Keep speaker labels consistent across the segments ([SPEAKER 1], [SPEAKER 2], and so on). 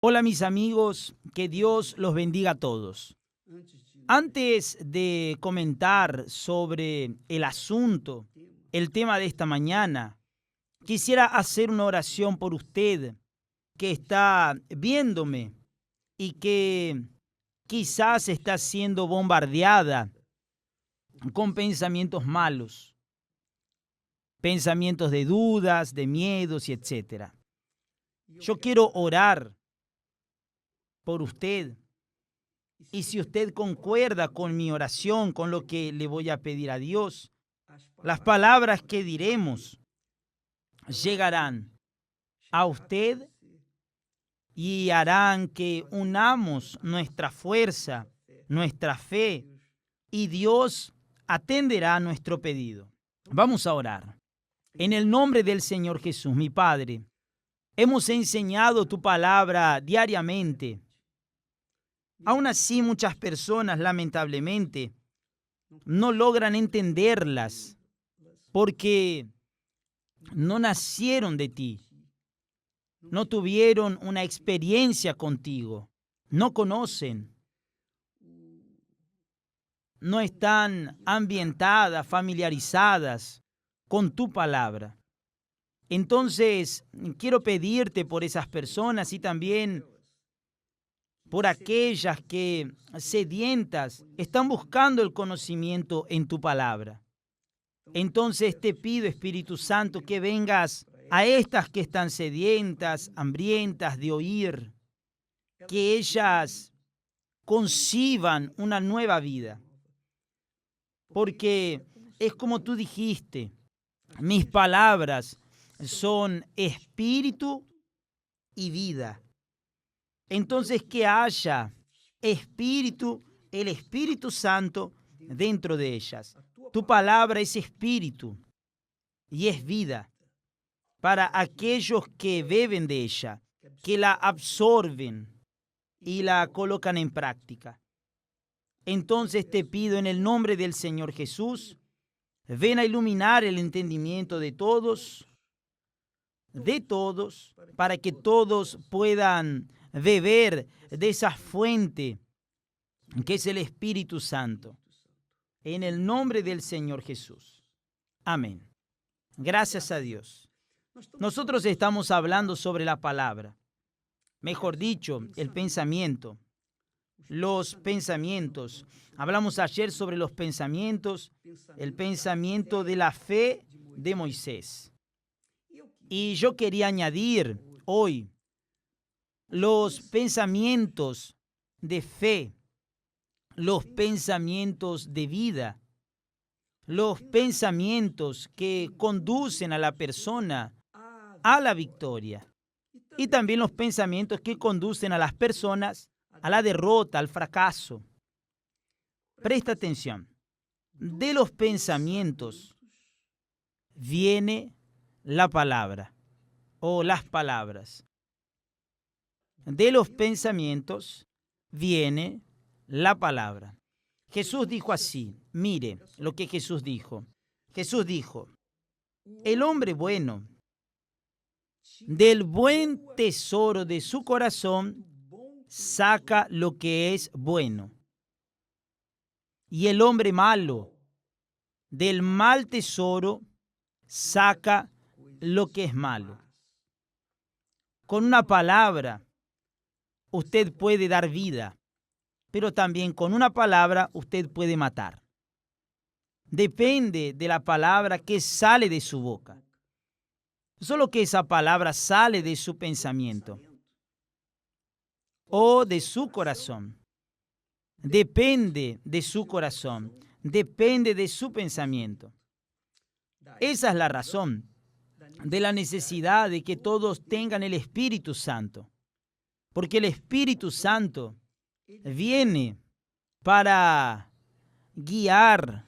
[SPEAKER 1] Hola mis amigos, que Dios los bendiga a todos. Antes de comentar sobre el asunto, el tema de esta mañana, quisiera hacer una oración por usted que está viéndome y que quizás está siendo bombardeada con pensamientos malos, pensamientos de dudas, de miedos y etcétera. Yo quiero orar por usted. Y si usted concuerda con mi oración, con lo que le voy a pedir a Dios, las palabras que diremos llegarán a usted y harán que unamos nuestra fuerza, nuestra fe, y Dios atenderá nuestro pedido. Vamos a orar. En el nombre del Señor Jesús, mi Padre, hemos enseñado tu palabra diariamente. Aún así, muchas personas, lamentablemente, no logran entenderlas porque no nacieron de ti, no tuvieron una experiencia contigo, no conocen, no están ambientadas, familiarizadas con tu palabra. Entonces, quiero pedirte por esas personas y también por aquellas que sedientas están buscando el conocimiento en tu palabra. Entonces te pido, Espíritu Santo, que vengas a estas que están sedientas, hambrientas de oír, que ellas conciban una nueva vida. Porque es como tú dijiste, mis palabras son espíritu y vida. Entonces que haya espíritu, el Espíritu Santo dentro de ellas. Tu palabra es espíritu y es vida para aquellos que beben de ella, que la absorben y la colocan en práctica. Entonces te pido en el nombre del Señor Jesús, ven a iluminar el entendimiento de todos, para que todos puedan beber de esa fuente que es el Espíritu Santo. En el nombre del Señor Jesús. Amén. Gracias a Dios. Nosotros estamos hablando sobre la palabra. Mejor dicho, el pensamiento. Los pensamientos. Hablamos ayer sobre los pensamientos, el pensamiento de la fe de Moisés. Y yo quería añadir hoy los pensamientos de fe, los pensamientos de vida, los pensamientos que conducen a la persona a la victoria y también los pensamientos que conducen a las personas a la derrota, al fracaso. Presta atención. De los pensamientos viene la palabra o las palabras. De los pensamientos viene la palabra. Jesús dijo así, mire lo que Jesús dijo. Jesús dijo, el hombre bueno, del buen tesoro de su corazón, saca lo que es bueno. Y el hombre malo, del mal tesoro, saca lo que es malo. Con una palabra, usted puede dar vida, pero también con una palabra usted puede matar. Depende de la palabra que sale de su boca. Solo que esa palabra sale de su pensamiento o de su corazón. Depende de su corazón, depende de su pensamiento. Esa es la razón de la necesidad de que todos tengan el Espíritu Santo. Porque el Espíritu Santo viene para guiar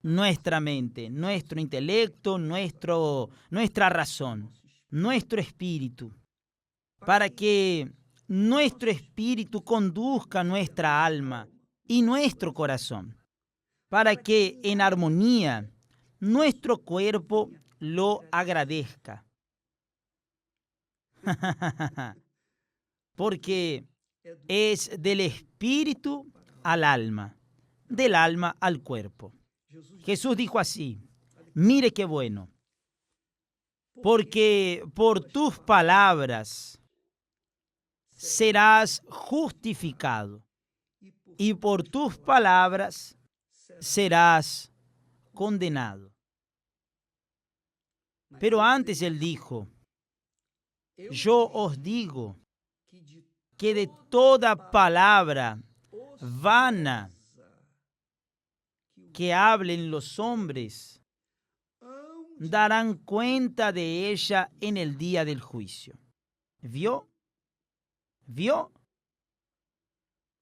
[SPEAKER 1] nuestra mente, nuestro intelecto, nuestra razón, nuestro espíritu, para que nuestro espíritu conduzca nuestra alma y nuestro corazón, para que en armonía nuestro cuerpo lo agradezca. porque es del espíritu al alma, del alma al cuerpo. Jesús dijo así, mire qué bueno, porque por tus palabras serás justificado y por tus palabras serás condenado. Pero antes él dijo, yo os digo que de toda palabra vana que hablen los hombres, darán cuenta de ella en el día del juicio. ¿Vio? ¿Vio?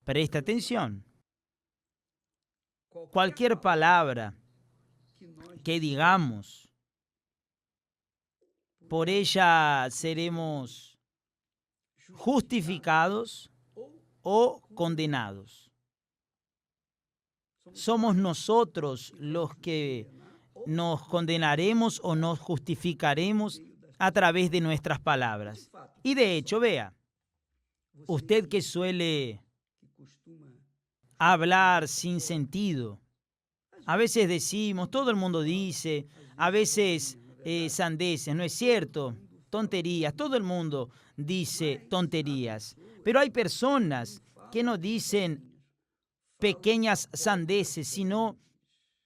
[SPEAKER 1] Presta atención. Cualquier palabra que digamos, por ella seremos justificados o condenados. Somos nosotros los que nos condenaremos o nos justificaremos a través de nuestras palabras. Y de hecho, vea, usted que suele hablar sin sentido, a veces decimos, todo el mundo dice, a veces sandeces, ¿no es cierto? Tonterías, todo el mundo dice tonterías, pero hay personas que no dicen pequeñas sandeces, sino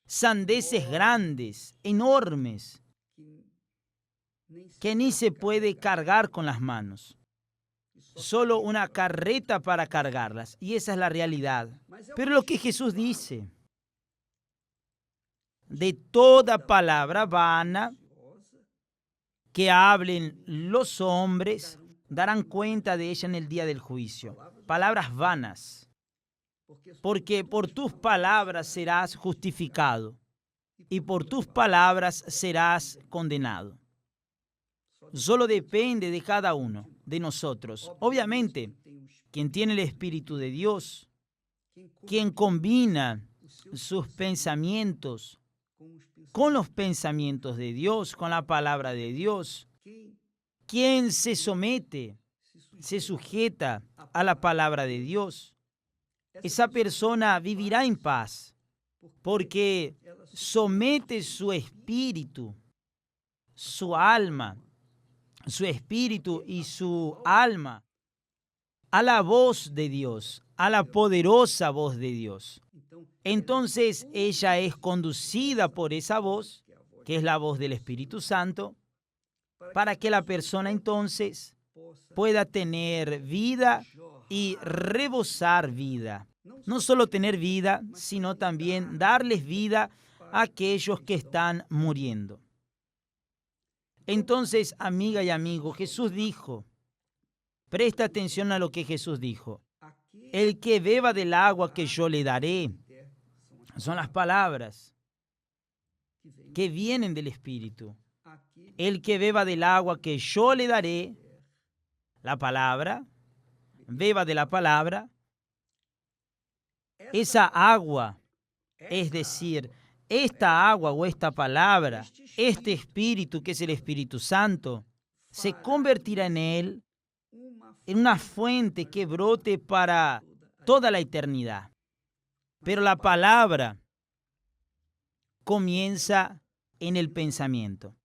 [SPEAKER 1] sandeces grandes, enormes, que ni se puede cargar con las manos. Solo una carreta para cargarlas, y esa es la realidad. Pero lo que Jesús dice, de toda palabra vana que hablen los hombres, darán cuenta de ella en el día del juicio. Palabras vanas. Porque por tus palabras serás justificado y por tus palabras serás condenado. Solo depende de cada uno de nosotros. Obviamente, quien tiene el Espíritu de Dios, quien combina sus pensamientos con los pensamientos de Dios, con la palabra de Dios, quien se somete, se sujeta a la palabra de Dios, esa persona vivirá en paz, porque somete su espíritu, su alma, su espíritu y su alma a la voz de Dios, a la poderosa voz de Dios. Entonces ella es conducida por esa voz, que es la voz del Espíritu Santo, para que la persona entonces pueda tener vida y rebosar vida. No solo tener vida, sino también darles vida a aquellos que están muriendo. Entonces, amiga y amigo, Jesús dijo, presta atención a lo que Jesús dijo, el que beba del agua que yo le daré, son las palabras que vienen del Espíritu. El que beba del agua que yo le daré, la palabra, beba de la palabra, esa agua, es decir, esta agua o esta palabra, este Espíritu que es el Espíritu Santo, se convertirá en él en una fuente que brote para toda la eternidad. Pero la palabra comienza en el pensamiento.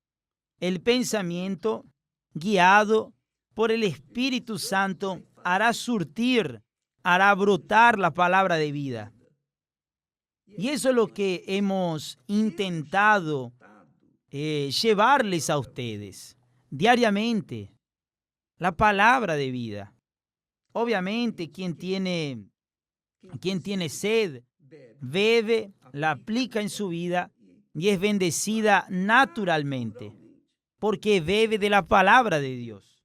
[SPEAKER 1] El pensamiento, guiado por el Espíritu Santo, hará surtir, hará brotar la palabra de vida. Y eso es lo que hemos intentado llevarles a ustedes diariamente. La palabra de vida. Obviamente, quien tiene sed, bebe, la aplica en su vida y es bendecida naturalmente, porque bebe de la palabra de Dios.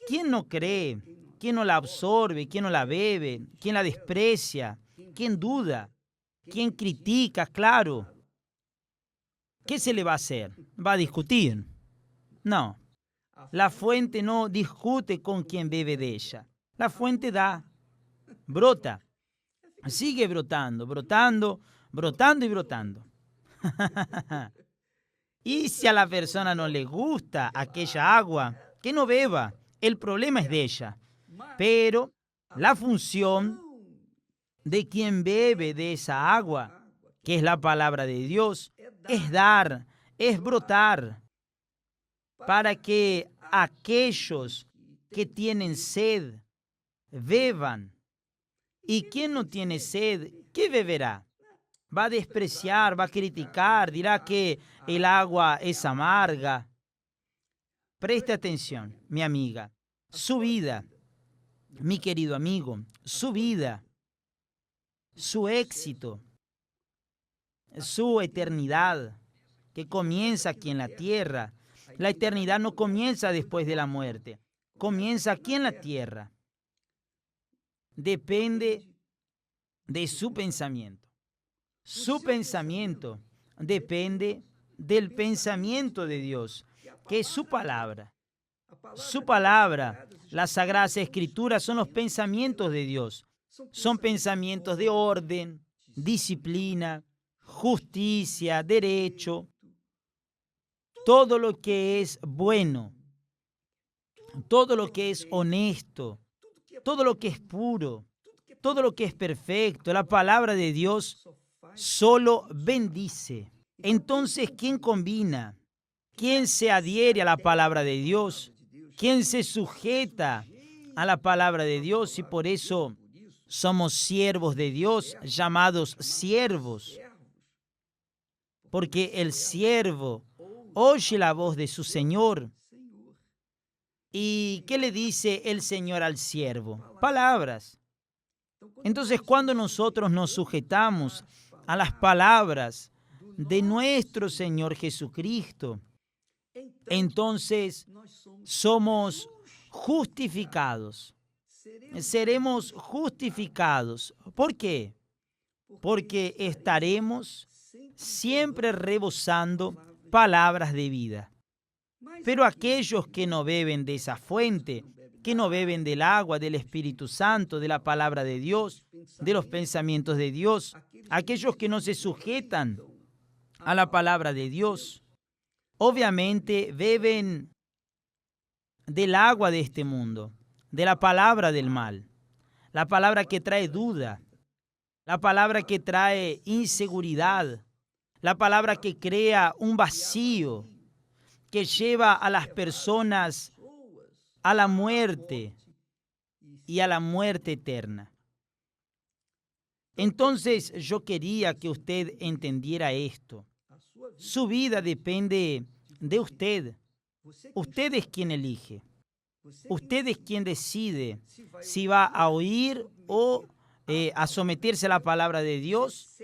[SPEAKER 1] ¿Quién no cree? ¿Quién no la absorbe? ¿Quién no la bebe? ¿Quién la desprecia? ¿Quién duda? ¿Quién critica? Claro. ¿Qué se le va a hacer? ¿Va a discutir? No. La fuente no discute con quien bebe de ella. La fuente da, brota. Sigue brotando, brotando, brotando y brotando. Y si a la persona no le gusta aquella agua, que no beba. El problema es de ella. Pero la función de quien bebe de esa agua, que es la palabra de Dios, es dar, es brotar, para que aquellos que tienen sed beban. ¿Y quien no tiene sed, qué beberá? Va a despreciar, va a criticar, dirá que el agua es amarga. Preste atención, mi amiga. Su vida, mi querido amigo, su vida, su éxito, su eternidad, que comienza aquí en la tierra. La eternidad no comienza después de la muerte, comienza aquí en la tierra. Depende de su pensamiento. Su pensamiento depende del pensamiento de Dios, que es su palabra. Su palabra, las Sagradas Escrituras, son los pensamientos de Dios. Son pensamientos de orden, disciplina, justicia, derecho, todo lo que es bueno, todo lo que es honesto, todo lo que es puro, todo lo que es perfecto. La palabra de Dios solo bendice. Entonces, ¿quién combina? ¿Quién se adhiere a la palabra de Dios? ¿Quién se sujeta a la palabra de Dios? Y por eso somos siervos de Dios, llamados siervos. Porque el siervo oye la voz de su Señor. ¿Y qué le dice el Señor al siervo? Palabras. Entonces, cuando nosotros nos sujetamos a las palabras de nuestro Señor Jesucristo, entonces somos justificados. Seremos justificados. ¿Por qué? Porque estaremos siempre rebosando palabras de vida. Pero aquellos que no beben de esa fuente, que no beben del agua, del Espíritu Santo, de la palabra de Dios, de los pensamientos de Dios, aquellos que no se sujetan a la palabra de Dios, obviamente beben del agua de este mundo, de la palabra del mal, la palabra que trae duda, la palabra que trae inseguridad, la palabra que crea un vacío, que lleva a las personas a la muerte y a la muerte eterna. Entonces yo quería que usted entendiera esto. Su vida depende de usted. Usted es quien elige. Usted es quien decide si va a oír o a someterse a la palabra de Dios.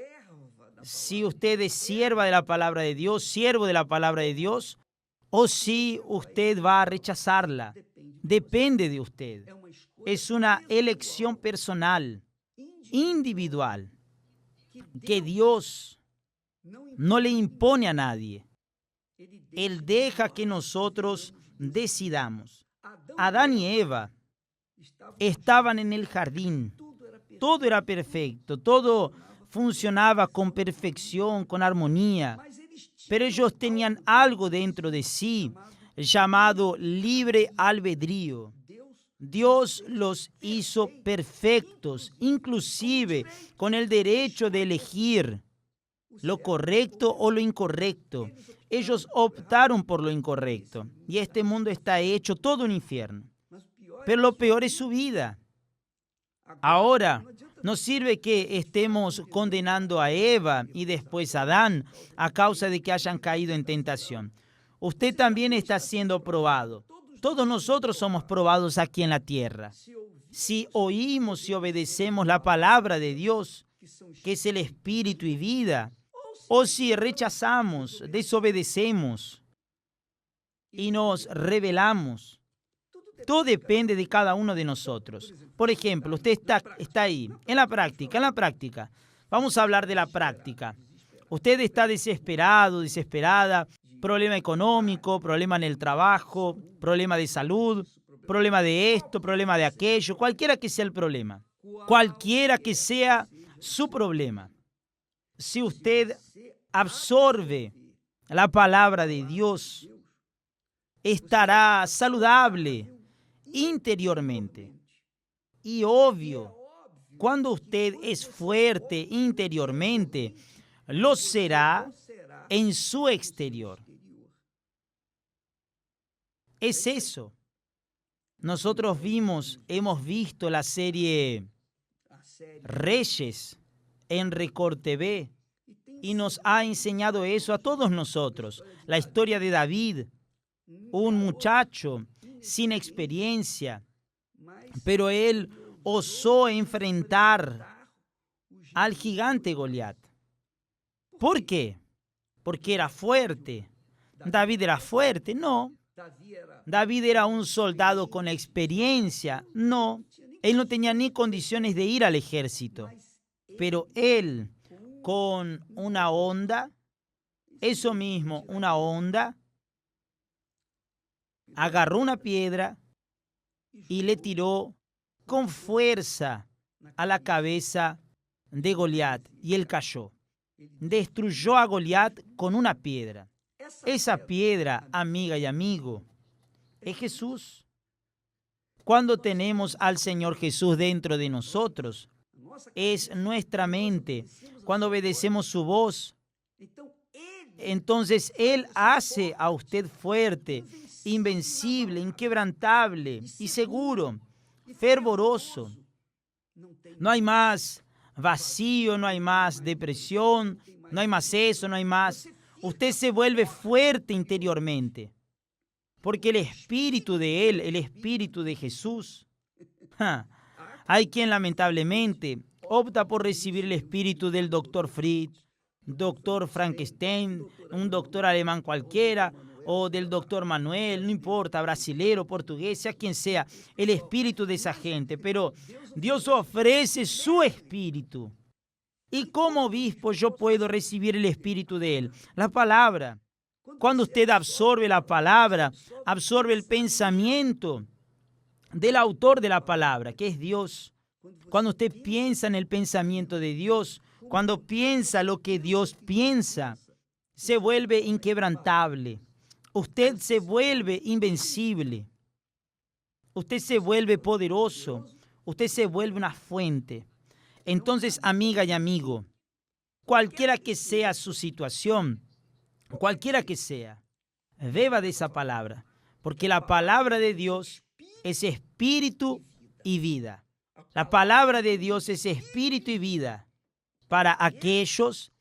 [SPEAKER 1] Si usted es sierva de la palabra de Dios, siervo de la palabra de Dios, o si usted va a rechazarla. Depende de usted. Es una elección personal, individual, que Dios no le impone a nadie. Él deja que nosotros decidamos. Adán y Eva estaban en el jardín. Todo era perfecto, todo funcionaba con perfección, con armonía. Pero ellos tenían algo dentro de sí llamado libre albedrío. Dios los hizo perfectos, inclusive con el derecho de elegir lo correcto o lo incorrecto. Ellos optaron por lo incorrecto y este mundo está hecho todo un infierno. Pero lo peor es su vida. Ahora, no sirve que estemos condenando a Eva y después a Adán a causa de que hayan caído en tentación. Usted también está siendo probado. Todos nosotros somos probados aquí en la tierra. Si oímos y obedecemos la palabra de Dios, que es el espíritu y vida, o si rechazamos, desobedecemos y nos rebelamos, todo depende de cada uno de nosotros. Por ejemplo, usted está ahí, en la práctica. Vamos a hablar de la práctica. Usted está desesperado, desesperada, problema económico, problema en el trabajo, problema de salud, problema de esto, problema de aquello, cualquiera que sea el problema, cualquiera que sea su problema. Si usted absorbe la palabra de Dios, estará saludable interiormente. y obvio. Cuando usted es fuerte interiormente, lo será en su exterior. Es eso. Nosotros hemos visto la serie Reyes en Record TV y nos ha enseñado eso a todos nosotros. La historia de David, un muchacho sin experiencia, pero él osó enfrentar al gigante Goliat. ¿Por qué? Porque era fuerte. ¿David era fuerte? No. ¿David era un soldado con experiencia? No. Él no tenía ni condiciones de ir al ejército. Pero él, con una onda, eso mismo, una onda, agarró una piedra y le tiró con fuerza a la cabeza de Goliat, y él cayó. Destruyó a Goliat con una piedra. Esa piedra, amiga y amigo, es Jesús. Cuando tenemos al Señor Jesús dentro de nosotros, es nuestra mente. Cuando obedecemos su voz, entonces Él hace a usted fuerte, invencible, inquebrantable y seguro, fervoroso. No hay más vacío, no hay más depresión, no hay más eso, no hay más. Usted se vuelve fuerte interiormente, porque el espíritu de Él, el espíritu de Jesús, hay quien lamentablemente opta por recibir el espíritu del doctor Fried, doctor Frankenstein, un doctor alemán cualquiera, o del doctor Manuel, no importa, brasilero, portugués, sea quien sea, el espíritu de esa gente. Pero Dios ofrece su espíritu. ¿Y como obispo yo puedo recibir el espíritu de Él? La palabra. Cuando usted absorbe la palabra, absorbe el pensamiento del autor de la palabra, que es Dios. Cuando usted piensa en el pensamiento de Dios, cuando piensa lo que Dios piensa, se vuelve inquebrantable. Usted se vuelve invencible. Usted se vuelve poderoso. Usted se vuelve una fuente. Entonces, amiga y amigo, cualquiera que sea su situación, cualquiera que sea, beba de esa palabra, porque la palabra de Dios es espíritu y vida. La palabra de Dios es espíritu y vida para aquellos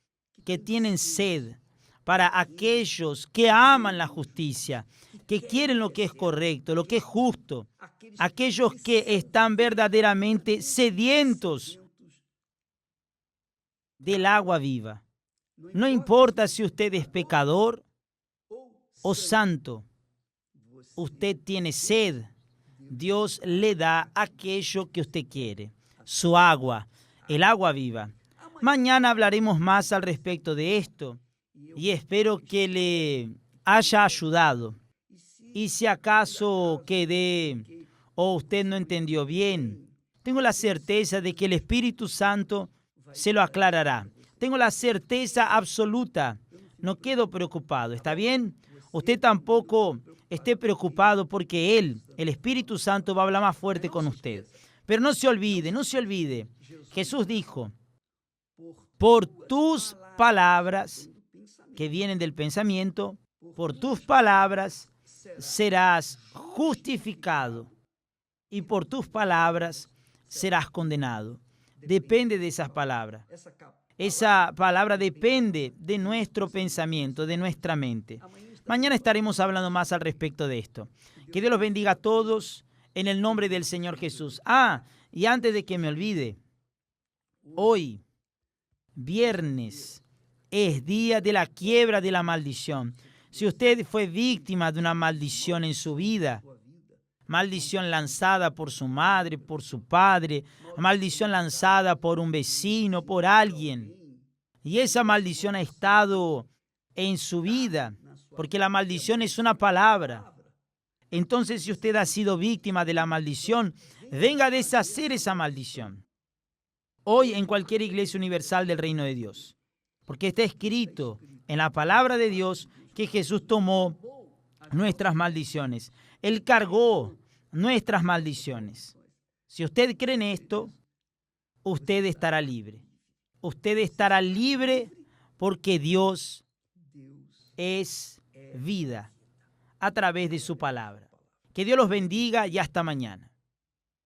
[SPEAKER 1] que tienen sed, para aquellos que aman la justicia, que quieren lo que es correcto, lo que es justo, aquellos que están verdaderamente sedientos del agua viva. No importa si usted es pecador o santo, usted tiene sed. Dios le da aquello que usted quiere, su agua, el agua viva. Mañana hablaremos más al respecto de esto y espero que le haya ayudado. Y si acaso quedé o usted no entendió bien, tengo la certeza de que el Espíritu Santo se lo aclarará. Tengo la certeza absoluta. No quedo preocupado, ¿está bien? Usted tampoco esté preocupado porque Él, el Espíritu Santo, va a hablar más fuerte con usted. Pero no se olvide. Jesús dijo, por tus palabras que vienen del pensamiento, por tus palabras serás justificado y por tus palabras serás condenado. Depende de esas palabras. Esa palabra depende de nuestro pensamiento, de nuestra mente. Mañana estaremos hablando más al respecto de esto. Que Dios los bendiga a todos en el nombre del Señor Jesús. Y antes de que me olvide, hoy, viernes, es día de la quiebra de la maldición. Si usted fue víctima de una maldición en su vida, maldición lanzada por su madre, por su padre, maldición lanzada por un vecino, por alguien, y esa maldición ha estado en su vida, porque la maldición es una palabra. Entonces, si usted ha sido víctima de la maldición, venga a deshacer esa maldición. Hoy en cualquier iglesia universal del reino de Dios. Porque está escrito en la palabra de Dios que Jesús tomó nuestras maldiciones. Él cargó nuestras maldiciones. Si usted cree en esto, usted estará libre. Usted estará libre porque Dios es vida a través de su palabra. Que Dios los bendiga y hasta mañana.